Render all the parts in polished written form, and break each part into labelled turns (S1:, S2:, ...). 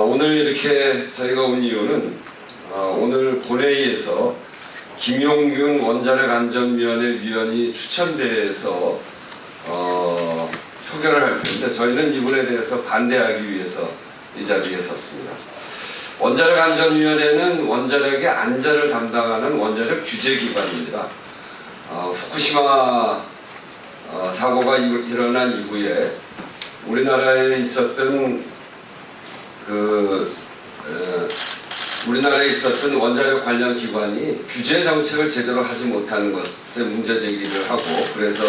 S1: 오늘 이렇게 저희가 온 이유는 오늘 본회의에서 김용균 원자력안전위원회 위원이 추천돼서 표결을 할 텐데 저희는 이분에 대해서 반대하기 위해서 이 자리에 섰습니다. 원자력안전위원회는 원자력의 안전을 담당하는 원자력 규제기관입니다. 후쿠시마 사고가 일어난 이후에 우리나라에 있었던 원자력 관련 기관이 규제 정책을 제대로 하지 못하는 것에 문제 제기를 하고 그래서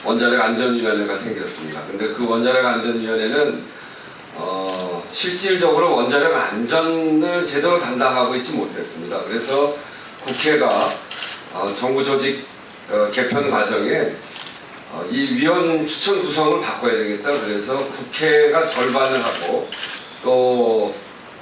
S1: 원자력 안전위원회가 생겼습니다. 근데 그 원자력 안전위원회는 실질적으로 원자력 안전을 제대로 담당하고 있지 못했습니다. 그래서 국회가 정부 조직 개편 과정에 이 위원 추천 구성을 바꿔야 되겠다. 그래서 국회가 절반을 하고 또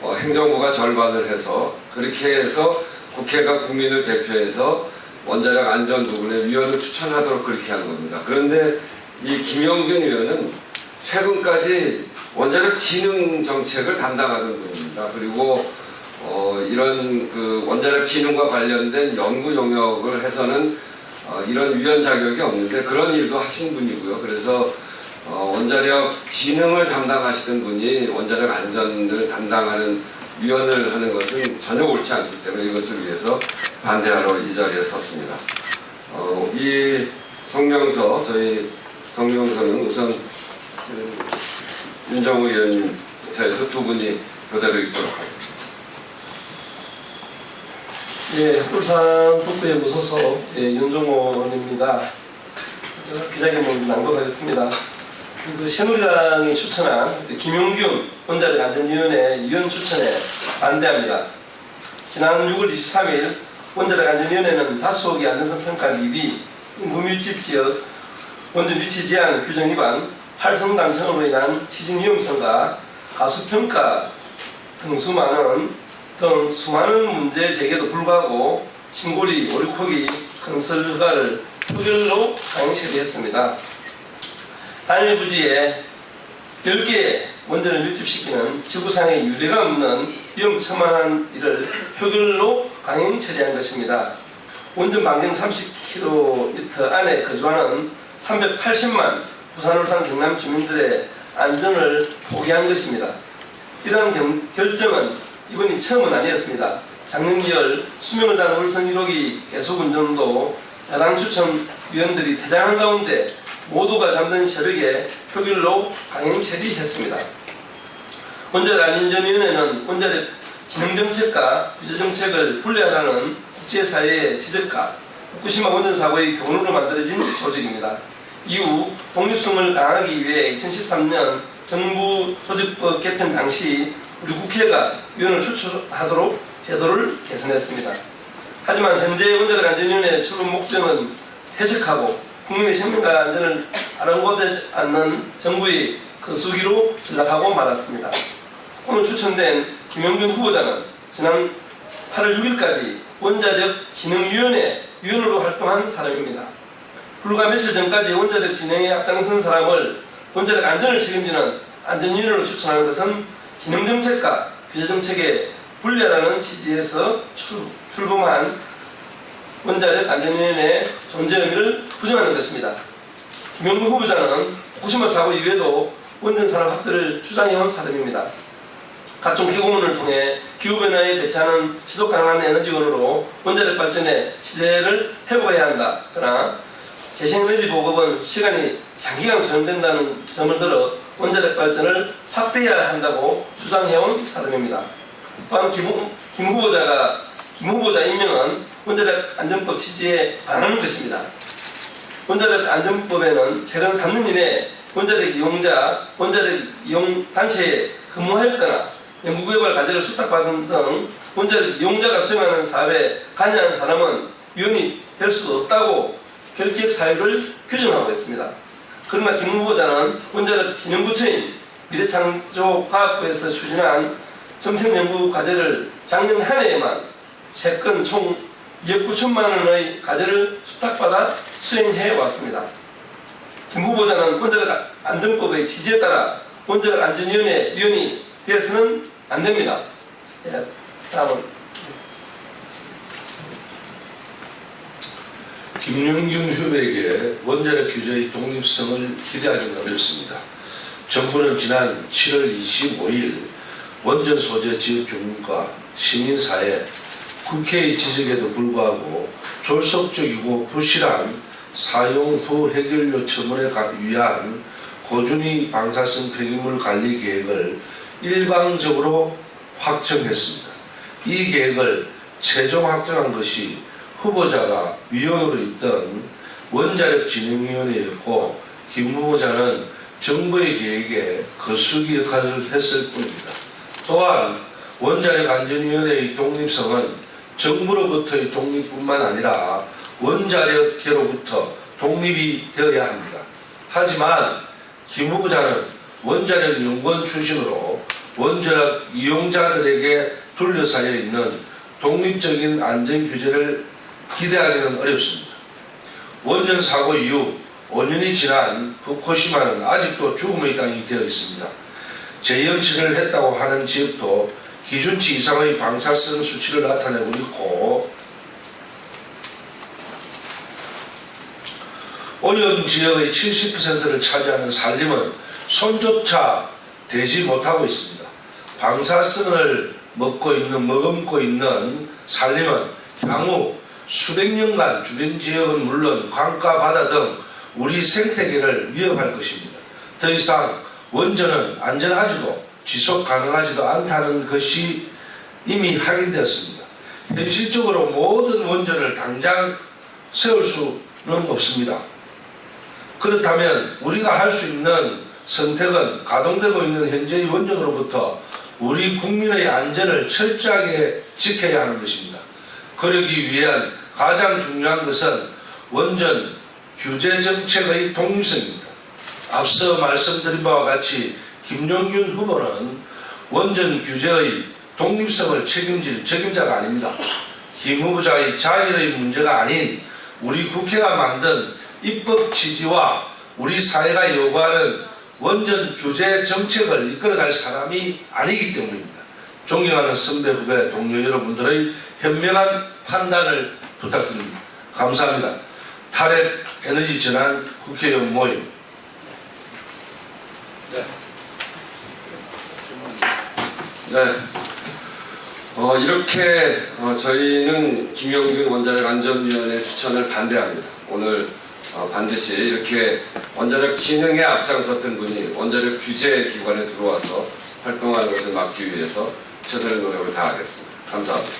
S1: 행정부가 절반을 해서 그렇게 해서 국회가 국민을 대표해서 원자력 안전 부분에 위원을 추천하도록 그렇게 한 겁니다. 그런데 이 김용균 위원은 최근까지 원자력 진흥 정책을 담당하는 분입니다. 그리고 이런 원자력 진흥과 관련된 연구 용역을 해서는 이런 위원 자격이 없는데 그런 일도 하신 분이고요. 그래서 원자력 진흥을 담당하시던 분이 원자력 안전을 담당하는 위원을 하는 것은 전혀 옳지 않기 때문에 이것을 위해서 반대하러 이 자리에 섰습니다. 이 성명서, 저희 성명서는 우선 윤정우 의원님께서 두 분이 그대로 읽도록 하겠습니다.
S2: 예, 울산 북부연구 소속 윤정호 의원입니다. 제가 기자회견을 낭독하겠습니다. 새누리당이 추천한 김용균 원자력안전위원회 위원 추천에 반대합니다. 지난 6월 23일 원자력안전위원회는 다수기 안전성 평가 미비, 인구밀집 지역, 원전 위치 제한 규정 위반, 활성 당첨으로 인한 지진 위험성과 가수평가 등 수많은 문제 제기에도 불구하고 신고리, 오리코기 건설 허가를 표결로 강행 처리했습니다. 단일 부지에 10개의 원전을 밀집시키는 지구상의 유례가 없는 위험천만한 일을 표결로 강행 처리한 것입니다. 원전 반경 30km 안에 거주하는 380만 부산, 울산, 경남 주민들의 안전을 포기한 것입니다. 이러한 결정은 이번이 처음은 아니었습니다. 작년 2월 수명을 다한 울산 1호기 계속운전도 야당 추천 위원들이 퇴장한 가운데 모두가 잠든 새벽에 표결로 강행 처리했습니다. 원자력안전위원회는 원자력 진흥정책과 규제정책을 분리하라는 국제사회의 지적과 후쿠시마 원전사고의 교훈으로 만들어진 조직입니다. 이후 독립성을 강화하기 위해 2013년 정부 조직법 개편 당시 우리 국회가 위원을 추천하도록 제도를 개선했습니다. 하지만 현재 원자력안전위원회 출범 목적은 퇴색하고 국민의 생명과 안전을 아랑곳하지 않는 정부의 거수기로 전락하고 말았습니다. 오늘 추천된 김용균 후보자는 지난 8월 6일까지 원자력진흥위원회 위원으로 활동한 사람입니다. 불과 며칠 전까지 원자력 진흥에 앞장선 사람을 원자력 안전을 책임지는 안전위원으로 추천하는 것은 진흥정책과 규제정책의 분리하라는 취지에서 출범한 원자력 안전위원회의 존재 의미를 부정하는 것입니다. 김용균 후보자는 후쿠시마 사고 이후에도 원전 산업 확대를 주장해온 사람입니다. 각종 기고문을 통해 기후변화에 대처하는 지속가능한 에너지원으로 원자력 발전의 시대를 회복해야 한다. 그러나 재생에너지 보급은 시간이 장기간 소요된다는 점을 들어 원자력 발전을 확대해야 한다고 주장해온 사람입니다. 또한 김 후보자 임명은 원자력 안전법 취지에 반하는 것입니다. 원자력 안전법에는 최근 3년 이내 원자력 이용자, 원자력 이용 단체에 근무하였거나 연구개발 과제를 수탁받은 등 원자력 이용자가 수행하는 사업에 관여한 사람은 위원이 될 수 없다고 결재적 사유를 규정하고 있습니다. 그러나 김 후보자는 원자력 진흥부처인 미래창조과학부에서 추진한 정책연구 과제를 작년 한 해에만 3건 총 2억 9천만 원의 과제를 수탁받아 수행해 왔습니다. 김 후보자는 원자력 안전법의 취지에 따라 원자력 안전위원회 위원이 되어서는 안 됩니다. 예, 다음은
S3: 김용균 후보에게 원자력 규제의 독립성을 기대하기는 어렵습니다. 정부는 지난 7월 25일 원전 소재 지역 주민과 시민사회, 국회의 지적에도 불구하고 졸속적이고 부실한 사용 후 해결 요청을 위한 고준위 방사성 폐기물 관리 계획을 일방적으로 확정했습니다. 이 계획을 최종 확정한 것이 후보자가 위원으로 있던 원자력진흥위원회였고 김 후보자는 정부의 계획에 거수기 역할을 했을 뿐입니다. 또한 원자력안전위원회의 독립성은 정부로부터의 독립뿐만 아니라 원자력계로부터 독립이 되어야 합니다. 하지만 김 후보자는 원자력 연구원 출신으로 원자력 이용자들에게 둘러싸여 있는 독립적인 안전규제를 기대하기는 어렵습니다. 원전 사고 이후 5년이 지난 후쿠시마는 아직도 죽음의 땅이 되어 있습니다. 재연치를 했다고 하는 지역도 기준치 이상의 방사성 수치를 나타내고 있고 오염 지역의 70%를 차지하는 산림은 손조차 대지 못하고 있습니다. 방사성을 머금고 있는 산림은 향후 수백 년간 주변 지역은 물론 강가, 바다 등 우리 생태계를 위협할 것입니다. 더 이상 원전은 안전하지도 지속 가능하지도 않다는 것이 이미 확인되었습니다. 현실적으로 모든 원전을 당장 세울 수는 없습니다. 그렇다면 우리가 할 수 있는 선택은 가동되고 있는 현재의 원전으로부터 우리 국민의 안전을 철저하게 지켜야 하는 것입니다. 그러기 위한 가장 중요한 것은 원전 규제 정책의 독립성입니다. 앞서 말씀드린 바와 같이 김용균 후보는 원전 규제의 독립성을 책임질 책임자가 아닙니다. 김 후보자의 자질의 문제가 아닌 우리 국회가 만든 입법 취지와 우리 사회가 요구하는 원전 규제 정책을 이끌어갈 사람이 아니기 때문입니다. 존경하는 선배 후배 동료 여러분들의 현명한 판단을 부탁드립니다. 감사합니다. 탈핵 에너지 전환 국회의원 모임.
S1: 네. 이렇게 저희는 김용균 원자력안전위원회 추천을 반대합니다. 오늘 반드시 이렇게 원자력 진흥에 앞장섰던 분이 원자력 규제 기관에 들어와서 활동하는 것을 막기 위해서 최선의 노력을 다하겠습니다. 감사합니다.